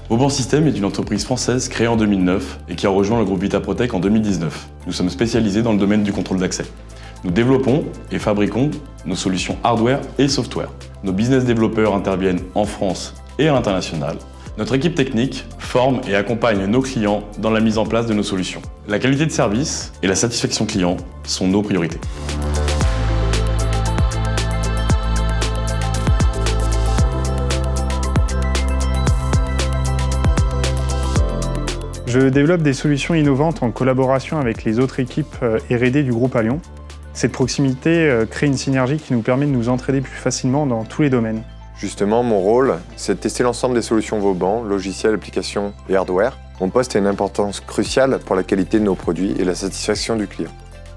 Vauban Systèmes est une entreprise française créée en 2009 et qui a rejoint le groupe Vitaprotech en 2019. Nous sommes spécialisés dans le domaine du contrôle d'accès. Nous développons et fabriquons nos solutions hardware et software. Nos business développeurs interviennent en France et à l'international. Notre équipe technique forme et accompagne nos clients dans la mise en place de nos solutions. La qualité de service et la satisfaction client sont nos priorités. Je développe des solutions innovantes en collaboration avec les autres équipes R&D du groupe Allion. Cette proximité crée une synergie qui nous permet de nous entraider plus facilement dans tous les domaines. Justement, mon rôle, c'est de tester l'ensemble des solutions Vauban, logiciels, applications et hardware. Mon poste a une importance cruciale pour la qualité de nos produits et la satisfaction du client.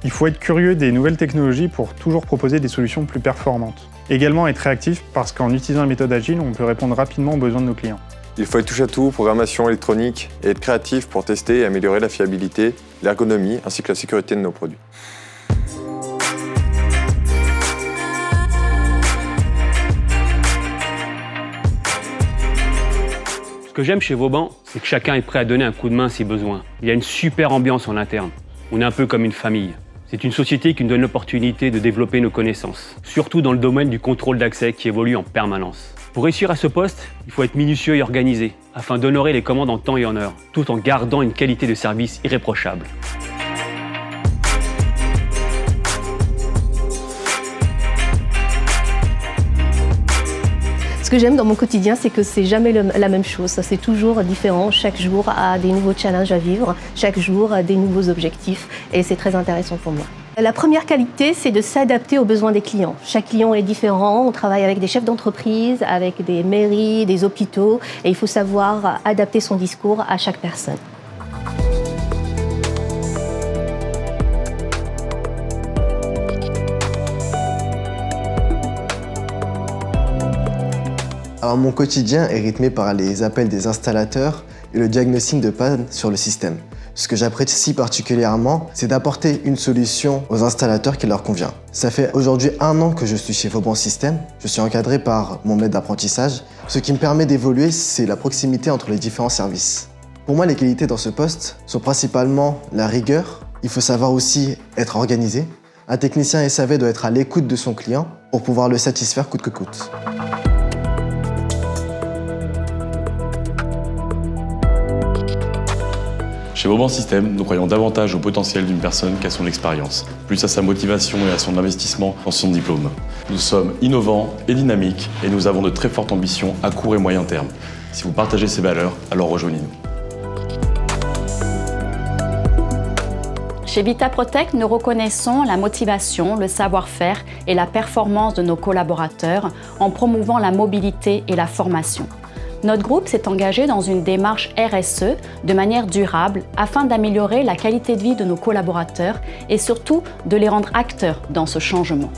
Il faut être curieux des nouvelles technologies pour toujours proposer des solutions plus performantes. Également être réactif parce qu'en utilisant la méthode agile, on peut répondre rapidement aux besoins de nos clients. Il faut être touche-à-tout, programmation électronique et être créatif pour tester et améliorer la fiabilité, l'ergonomie ainsi que la sécurité de nos produits. Ce que j'aime chez Vauban, c'est que chacun est prêt à donner un coup de main si besoin. Il y a une super ambiance en interne. On est un peu comme une famille. C'est une société qui nous donne l'opportunité de développer nos connaissances, surtout dans le domaine du contrôle d'accès qui évolue en permanence. Pour réussir à ce poste, il faut être minutieux et organisé, afin d'honorer les commandes en temps et en heure, tout en gardant une qualité de service irréprochable. Ce que j'aime dans mon quotidien, c'est que c'est jamais la même chose. C'est toujours différent. Chaque jour a des nouveaux challenges à vivre. Chaque jour a des nouveaux objectifs. Et c'est très intéressant pour moi. La première qualité, c'est de s'adapter aux besoins des clients. Chaque client est différent. On travaille avec des chefs d'entreprise, avec des mairies, des hôpitaux. Et il faut savoir adapter son discours à chaque personne. Alors, mon quotidien est rythmé par les appels des installateurs et le diagnostic de panne sur le système. Ce que j'apprécie particulièrement, c'est d'apporter une solution aux installateurs qui leur convient. Ça fait aujourd'hui 1 an que je suis chez Vauban Systèmes. Je suis encadré par mon maître d'apprentissage. Ce qui me permet d'évoluer, c'est la proximité entre les différents services. Pour moi, les qualités dans ce poste sont principalement la rigueur. Il faut savoir aussi être organisé. Un technicien SAV doit être à l'écoute de son client pour pouvoir le satisfaire coûte que coûte. Chez Vauban Systèmes, nous croyons davantage au potentiel d'une personne qu'à son expérience, plus à sa motivation et à son investissement dans son diplôme. Nous sommes innovants et dynamiques et nous avons de très fortes ambitions à court et moyen terme. Si vous partagez ces valeurs, alors rejoignez-nous. Chez Vitaprotech, nous reconnaissons la motivation, le savoir-faire et la performance de nos collaborateurs en promouvant la mobilité et la formation. Notre groupe s'est engagé dans une démarche RSE de manière durable afin d'améliorer la qualité de vie de nos collaborateurs et surtout de les rendre acteurs dans ce changement.